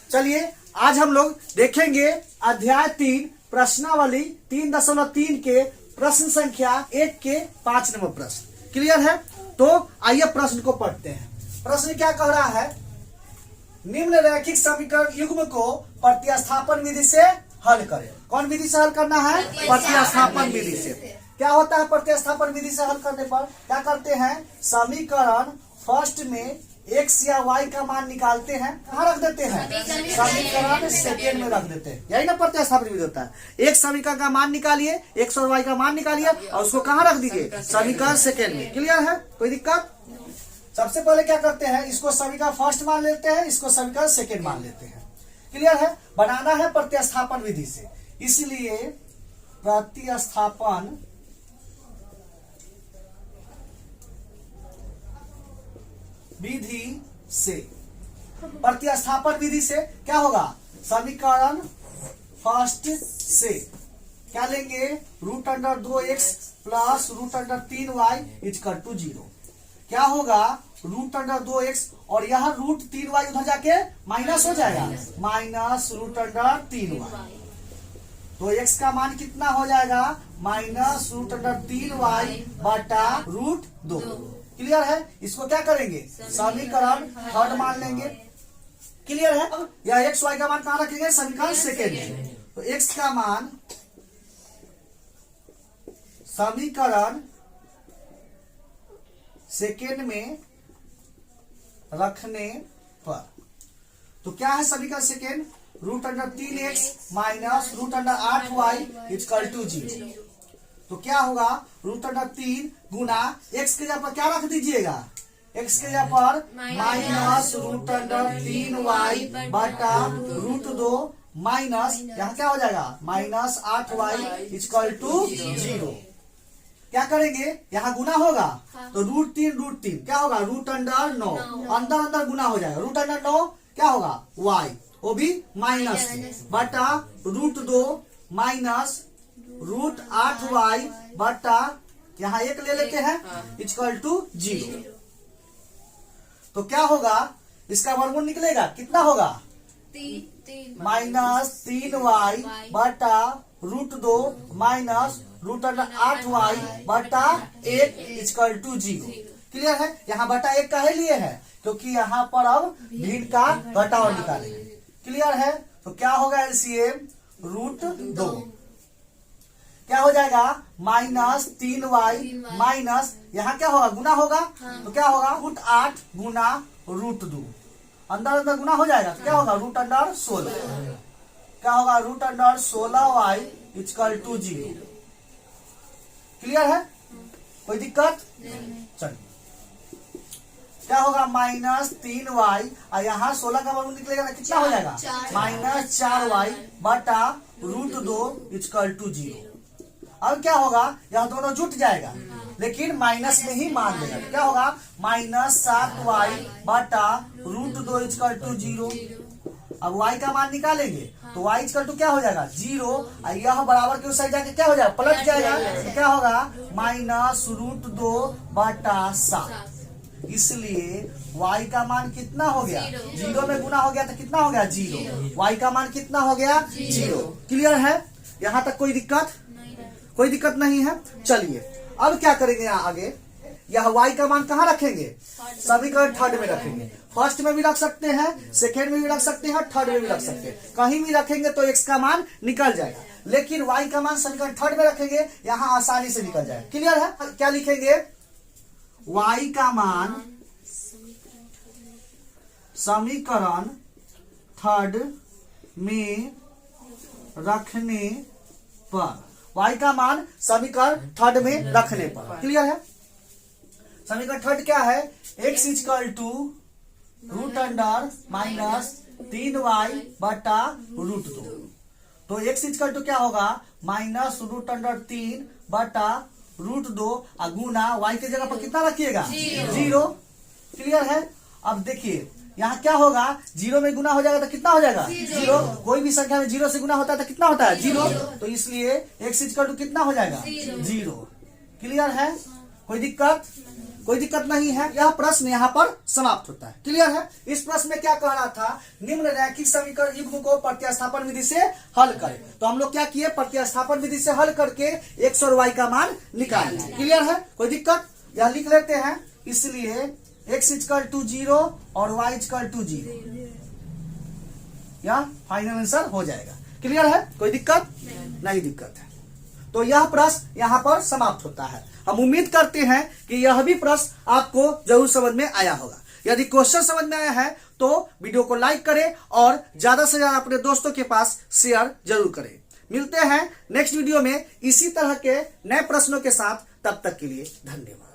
चलिए आज हम लोग देखेंगे अध्याय 3 प्रश्नावली 3.3 के प्रश्न संख्या 1 के 5 नंबर प्रश्न। क्लियर है? तो आइए प्रश्न को पढ़ते हैं। प्रश्न क्या कह रहा है? निम्न रैखिक समीकरण युग्म को प्रतिस्थापन विधि से हल करें। कौन विधि से हल करना है? प्रतिस्थापन विधि से। क्या होता है प्रतिस्थापन विधि से हल करने पर? क्या करते हैं? समीकरण फर्स्ट में x या y का मान निकालते हैं, कहाँ रख देते हैं? समीकरण सेकेंड में रख देते हैं। यही ना प्रतिस्थापन विधि होता है। एक समीकरण का मान निकालिए, x और y का मान निकालिए और उसको कहाँ रख दीजिए? समीकरण सेकेंड में। क्लियर है? कोई दिक्कत? सबसे पहले क्या करते हैं? इसको समीकरण फर्स्ट मान लेते हैं, इसको समीकरण सेकेंड मान लेते हैं। क्लियर है? बनाना है प्रतिस्थापन विधि से, इसलिए प्रतिस्थापन विधि से, प्रतिस्थापन विधि से क्या होगा? समीकरण फर्स्ट से क्या लेंगे? √2x plus √3y equal to 0। क्या होगा? √2x और यहाँ √3y उधर जाके माइनस हो जाएगा, माइनस √3y। तो x का मान कितना हो जाएगा? माइनस √3y बटा √2। क्लियर है? इसको क्या करेंगे? समीकरण थर्ड मान लेंगे। क्लियर है? या एक्स वाई का मान कहाँ रखेंगे? समीकरण सेकेंड में। तो x का मान समीकरण सेकेंड में रखने पर तो क्या है समीकरण second? √3x minus √8y equal to 0। तो क्या होगा? √3 गुना x के जगह पर क्या रख दीजिएगा? x के जगह पर माइनस √3y बटा √2 माइनस यहाँ क्या हो जाएगा? Minus 8y equal to 0। क्या करेंगे? यहाँ गुना होगा तो √3 क्या होगा? √9 अंदर अंदर गुना हो जाएगा। √9 क्या होगा? y, वो भी माइनस बटा √2 माइनस √8y बटा यहाँ 1 ले लेते हैं इक्वल टू 0। तो क्या होगा? इसका वर्गमूल निकलेगा, कितना होगा? माइनस 3y बटा √2 माइनस √8y बटा 1 इक्वल टू 0। क्लियर है? यहाँ बटा 1 काहे लिए है? क्योंकि यहाँ पर अब भिन्न का घटाव निकालेंगे। क्लियर है? तो क्या होगा? एलसीएम √2 क्या हो जाएगा? माइनस 3y माइनस यहाँ क्या होगा? गुना होगा तो क्या होगा? √8 गुना √2 अंदर अंदर गुना हो जाएगा तो क्या होगा? √16 क्या होगा? √16y equal to 0। क्लियर है? कोई दिक्कत? चलिए क्या होगा? माइनस 3y और यहाँ 16 का वर्गमूल निकलेगा ना, कितना हो जाएगा? माइनस 4y बटा √2 इक्वल टू 0। अब क्या होगा? यह दोनों जुट जाएगा लेकिन माइनस में ही मान देगा। क्या होगा? माइनस 7y बटा √2 इक्वल टू 0। अब y का मान निकालेंगे तो y इक्वल टू क्या हो जाएगा? 0। और यह बराबर के उस साइड जाके क्या हो जाएगा? पलट जाएगा तो क्या होगा? माइनस √2 बटा 7। इसलिए y का मान कितना हो गया? 0 में गुना हो गया तो कितना हो गया? 0। y का मान कितना हो गया? 0। क्लियर है? यहाँ तक कोई दिक्कत? कोई दिक्कत नहीं है। चलिए अब क्या करेंगे? यहाँ आगे यह y का मान कहाँ रखेंगे? समीकरण थर्ड में रखेंगे। फर्स्ट में भी रख सकते हैं, सेकेंड में भी रख सकते हैं, थर्ड में भी रख सकते हैं। कहीं भी रखेंगे तो x का मान निकल जाएगा, लेकिन y का मान समीकरण थर्ड में रखेंगे, यहाँ आसानी से निकल जाएगा। क्लियर है? क्या लिखेंगे? y का मान समीकरण थर्ड में रखने पर, y का मान समीकरण थर्ड में रखने पर। क्लियर है? समीकरण थर्ड क्या है? x equal to √under minus 3y बटा √2। तो x इक्वल टू क्या होगा? माइनस √3 बटा √2 और गुना y के जगह पर कितना रखिएगा? 0। क्लियर है? अब देखिए यहाँ क्या होगा? 0 में गुना हो जाएगा तो कितना हो जाएगा? 0। कोई भी संख्या में 0 से गुना होता है तो कितना होता है? 0। तो इसलिए x इक्वल टू कितना हो जाएगा? 0। क्लियर है? कोई दिक्कत? कोई दिक्कत नहीं है। यह प्रश्न यहाँ पर समाप्त होता है। क्लियर है। इस प्रश्न में क्या कह रहा था, निम्न रैखिक समीकरण युग्म को प्रतिस्थापन विधि से हल करें। तो हम लोग क्या किए, प्रतिस्थापन विधि से हल करके x और y का मान निकाल लिया। क्लियर है, कोई दिक्कत, यह लिख लेते हैं। इसलिए x = 0 और y = 0, यह फाइनल आंसर हो जाएगा। क्लियर है, कोई दिक्कत नहीं दिक्कत है। तो यह प्रश्न यहाँ पर समाप्त होता है। हम उम्मीद करते हैं कि यह भी प्रश्न आपको जरूर समझ में आया होगा। यदि क्वेश्चन समझ में आया है तो वीडियो को लाइक करें और ज्यादा से ज्यादा अपने दोस्तों के पास शेयर जरूर करें। मिलते हैं नेक्स्ट वीडियो में इसी तरह के नए प्रश्नों के साथ। तब तक के लिए धन्यवाद।